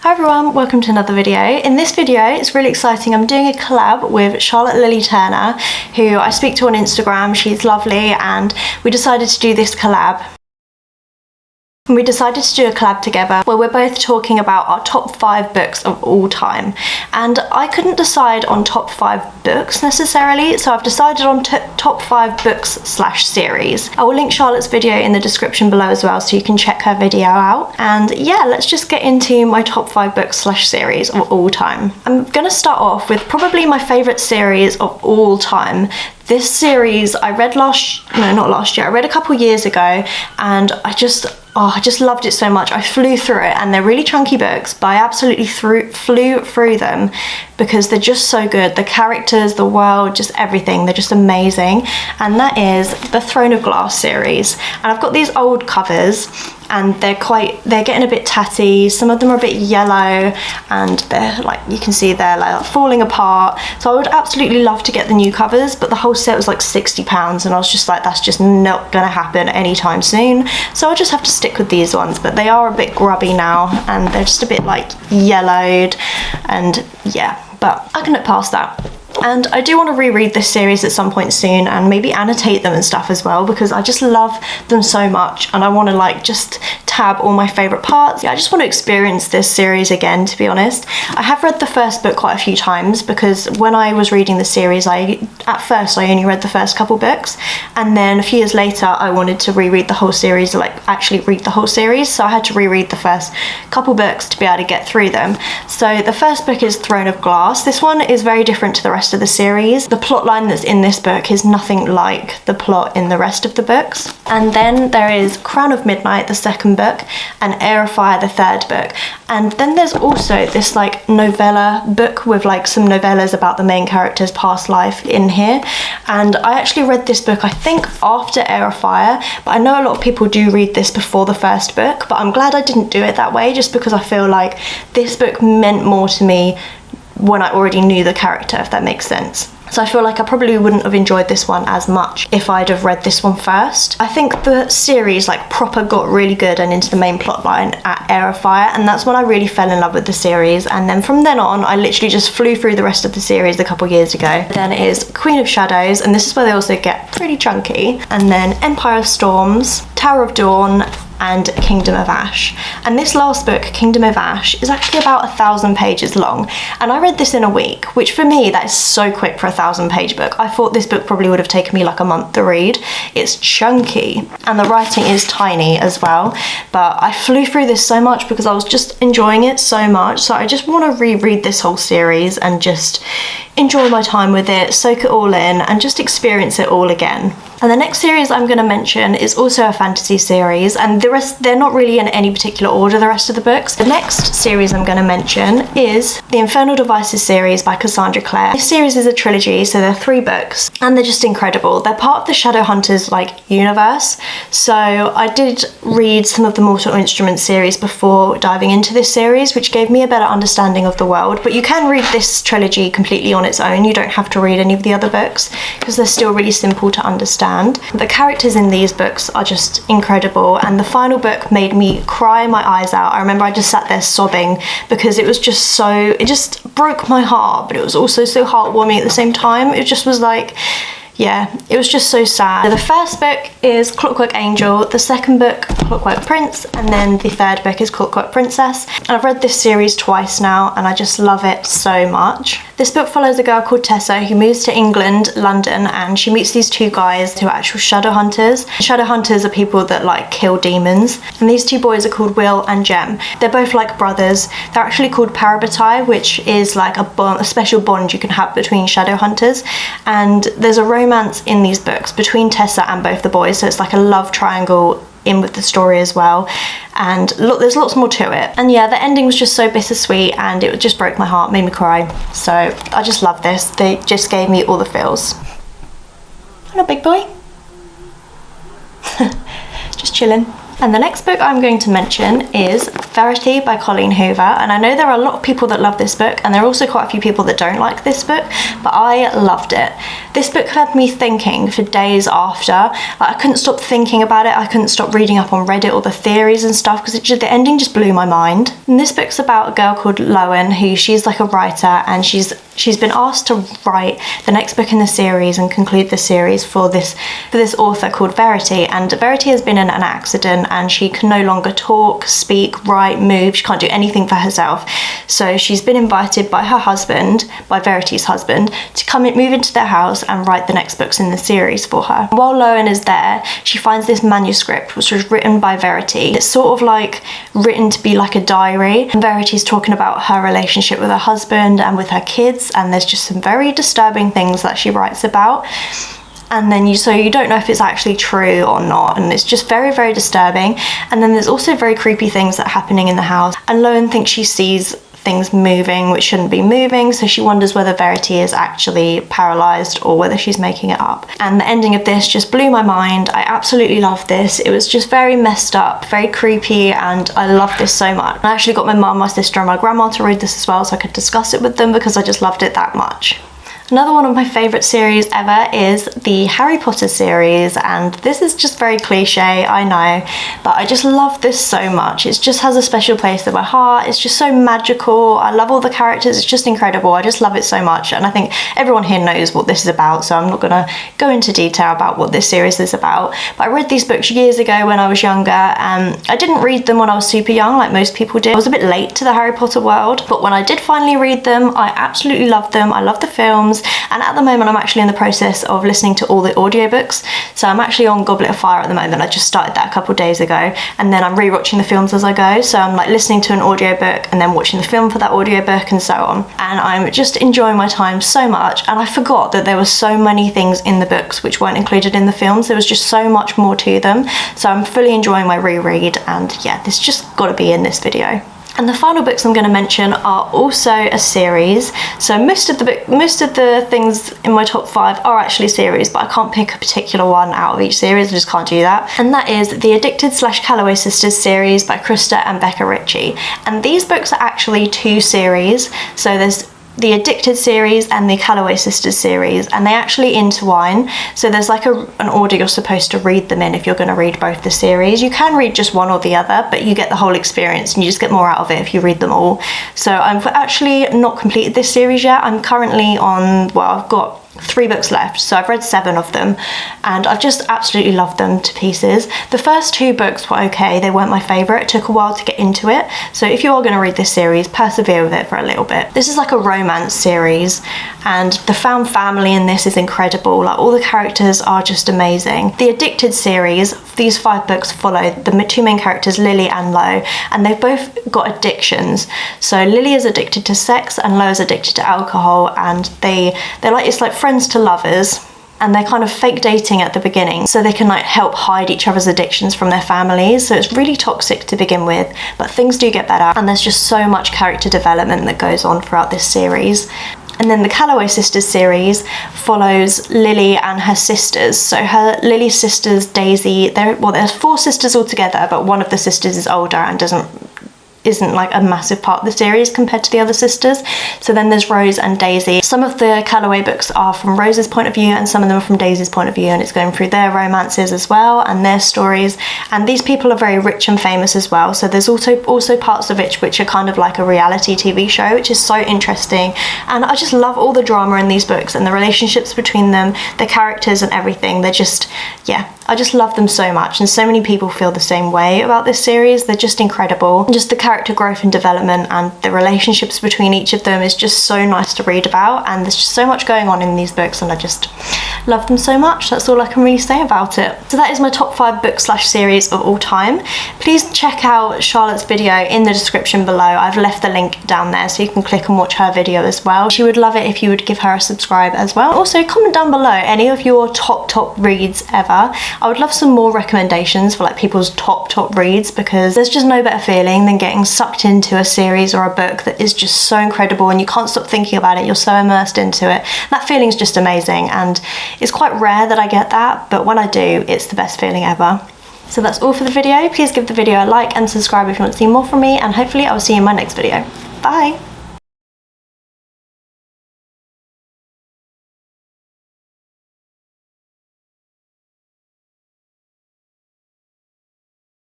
Hi everyone, welcome to another video. In this video, it's really exciting. I'm doing a collab with Charlotte Lily Turner, who I speak to on Instagram. She's lovely, and we decided to do this collab. We decided to do a collab together where we're both talking about our top 5 books of all time. And I couldn't decide on top 5 books necessarily, so I've decided on top 5 books/series. I will link Charlotte's video in the description below as well, so you can check her video out. And yeah, let's just get into my top 5 books/series of all time. I'm gonna start off with probably my favourite series of all time. This series I read I read a couple years ago, and I just loved it so much. I flew through it, and they're really chunky books, but I absolutely flew through them because they're just so good. The characters, the world, just everything, they're just amazing. And that is the Throne of Glass series. And I've got these old covers, and they're getting a bit tatty. Some of them are a bit yellow, and they're like, you can see they're like falling apart. So I would absolutely love to get the new covers, but the whole set was like £60, and I was just like, that's just not gonna happen anytime soon. So I'll just have to stick with these ones, but they are a bit grubby now, and they're just a bit like yellowed, and yeah, but I can look past that. And I do want to reread this series at some point soon, and maybe annotate them and stuff as well, because I just love them so much, and I want to like just tab all my favourite parts. Yeah, I just want to experience this series again, to be honest. I have read the first book quite a few times, because when I was reading the series, at first I only read the first couple books, and then a few years later I wanted to reread the whole series, like actually read the whole series, so I had to reread the first couple books to be able to get through them. So the first book is Throne of Glass. This one is very different to the rest of the series. The plot line that's in this book is nothing like the plot in the rest of the books. And then there is Crown of Midnight, the second book, and Heir of Fire, the third book. And then there's also this like novella book with like some novellas about the main character's past life in here. And I actually read this book, I think, after Heir of Fire, but I know a lot of people do read this before the first book, but I'm glad I didn't do it that way, just because I feel like this book meant more to me when I already knew the character, if that makes sense. So I feel like I probably wouldn't have enjoyed this one as much if I'd have read this one first. I think the series like proper got really good and into the main plot line at Heir of Fire, and that's when I really fell in love with the series. And then from then on, I literally just flew through the rest of the series a couple years ago. Then it is Queen of Shadows, and this is where they also get pretty chunky. And then Empire of Storms, Tower of Dawn, and Kingdom of Ash. And this last book, Kingdom of Ash, is actually about 1,000 pages long, and I read this in a week, which for me, that is so quick for a 1,000-page book. I thought this book probably would have taken me like a month to read. It's chunky, and the writing is tiny as well, but I flew through this so much because I was just enjoying it so much. So I just want to reread this whole series and just enjoy my time with it, soak it all in, and just experience it all again. And the next series I'm going to mention is also a fantasy series, and the rest, they're not really in any particular order, the rest of the books. The next series I'm going to mention is the Infernal Devices series by Cassandra Clare. This series is a trilogy, so there are 3 books, and they're just incredible. They're part of the Shadowhunters like universe, so I did read some of the Mortal Instruments series before diving into this series, which gave me a better understanding of the world. But you can read this trilogy completely on its own. You don't have to read any of the other books, because they're still really simple to understand. The characters in these books are just incredible, and the final book made me cry my eyes out. I remember I just sat there sobbing because it was just so, it just broke my heart, but it was also so heartwarming at the same time. It just was like, yeah, it was just so sad. The first book is Clockwork Angel, the second book Clockwork Prince, and then the third book is Clockwork Princess. And I've read this series twice now, and I just love it so much. This book follows a girl called Tessa who moves to England, London, and she meets these 2 guys who are actual shadow hunters. Shadow hunters are people that like kill demons, and these 2 boys are called Will and Jem. They're both like brothers. They're actually called parabatai, which is like a special bond you can have between shadow hunters. And there's a romance in these books between Tessa and both the boys, so it's like a love triangle in with the story as well, and look, there's lots more to it. And yeah, the ending was just so bittersweet, and it just broke my heart, made me cry. So I just love this. They just gave me all the feels. Hello, big boy. Just chilling. And the next book I'm going to mention is Verity by Colleen Hoover. And I know there are a lot of people that love this book, and there are also quite a few people that don't like this book, but I loved it. This book had me thinking for days after. Like, I couldn't stop thinking about it. I couldn't stop reading up on Reddit all the theories and stuff, because the ending just blew my mind. And this book's about a girl called Loan, who she's like a writer, and she's been asked to write the next book in the series and conclude the series for this author called Verity. And Verity has been in an accident, and she can no longer talk, speak, write, move. She can't do anything for herself. So she's been invited by her husband, by Verity's husband, to move into their house and write the next books in the series for her. While Loan is there, she finds this manuscript which was written by Verity. It's sort of like written to be like a diary, and Verity's talking about her relationship with her husband and with her kids, and there's just some very disturbing things that she writes about. And then so you don't know if it's actually true or not, and it's just very, very disturbing. And then there's also very creepy things that are happening in the house, and Loan thinks she sees things moving which shouldn't be moving, so she wonders whether Verity is actually paralyzed or whether she's making it up. And the ending of this just blew my mind. I absolutely loved this. It was just very messed up, very creepy, and I loved this so much. I actually got my mum, my sister and my grandma to read this as well, so I could discuss it with them because I just loved it that much. Another one of my favourite series ever is the Harry Potter series, and this is just very cliche, I know, but I just love this so much. It just has a special place in my heart. It's just so magical. I love all the characters. It's just incredible. I just love it so much, and I think everyone here knows what this is about, so I'm not going to go into detail about what this series is about. But I read these books years ago when I was younger. I didn't read them when I was super young like most people did. I was a bit late to the Harry Potter world, but when I did finally read them, I absolutely loved them. I love the films. And at the moment I'm actually in the process of listening to all the audiobooks. So I'm actually on Goblet of Fire at the moment. I just started that a couple of days ago, and then I'm rewatching the films as I go. So I'm like listening to an audiobook and then watching the film for that audiobook and so on. And I'm just enjoying my time so much, and I forgot that there were so many things in the books which weren't included in the films. There was just so much more to them. So I'm fully enjoying my reread, and yeah, this just got to be in this video. And the final books I'm going to mention are also a series. So most of the things in my top 5 are actually series, but I can't pick a particular one out of each series. I just can't do that. And that is the Addicted/Calloway Sisters series by Krista and Becca Ritchie. And these books are actually 2 series. So there's the Addicted series and the Calloway Sisters series, and they actually intertwine. So there's like an order you're supposed to read them in if you're going to read both the series. You can read just one or the other, but you get the whole experience and you just get more out of it if you read them all. So I've actually not completed this series yet. I'm currently on, well, I've got 3 books left, so I've read 7 of them, and I've just absolutely loved them to pieces. The first 2 books were okay. They weren't my favourite. It took a while to get into it, so if you are going to read this series, persevere with it for a little bit. This is like a romance series, and the found family in this is incredible. Like, all the characters are just amazing. The Addicted series, these 5 books follow the 2 main characters, Lily and Lo, and they've both got addictions. So Lily is addicted to sex and Lo is addicted to alcohol, and they're like, it's like friends to lovers, and they're kind of fake dating at the beginning so they can like help hide each other's addictions from their families. So it's really toxic to begin with, but things do get better, and there's just so much character development that goes on throughout this series. And then the Calloway Sisters series follows Lily and her sisters. So Lily's sisters, Daisy, there's 4 sisters altogether, but one of the sisters is older and isn't like a massive part of the series compared to the other sisters. So then there's Rose and Daisy. Some of the Calloway books are from Rose's point of view, and some of them are from Daisy's point of view, and it's going through their romances as well and their stories. And these people are very rich and famous as well, so there's also parts of it which are kind of like a reality TV show, which is so interesting. And I just love all the drama in these books and the relationships between them, the characters and everything. They're just, yeah, I just love them so much, and so many people feel the same way about this series. They're just incredible. Just the character growth and development and the relationships between each of them is just so nice to read about, and there's just so much going on in these books, and I just love them so much. That's all I can really say about it. So that is my top 5 book/series of all time. Please check out Charlotte's video in the description below. I've left the link down there so you can click and watch her video as well. She would love it if you would give her a subscribe as well. Also, comment down below any of your top reads ever. I would love some more recommendations for like people's top reads, because there's just no better feeling than getting sucked into a series or a book that is just so incredible and you can't stop thinking about it. You're so immersed into it. That feeling's just amazing, and it's quite rare that I get that, but when I do, it's the best feeling ever. So that's all for the video. Please give the video a like and subscribe if you want to see more from me, and hopefully I'll see you in my next video. Bye!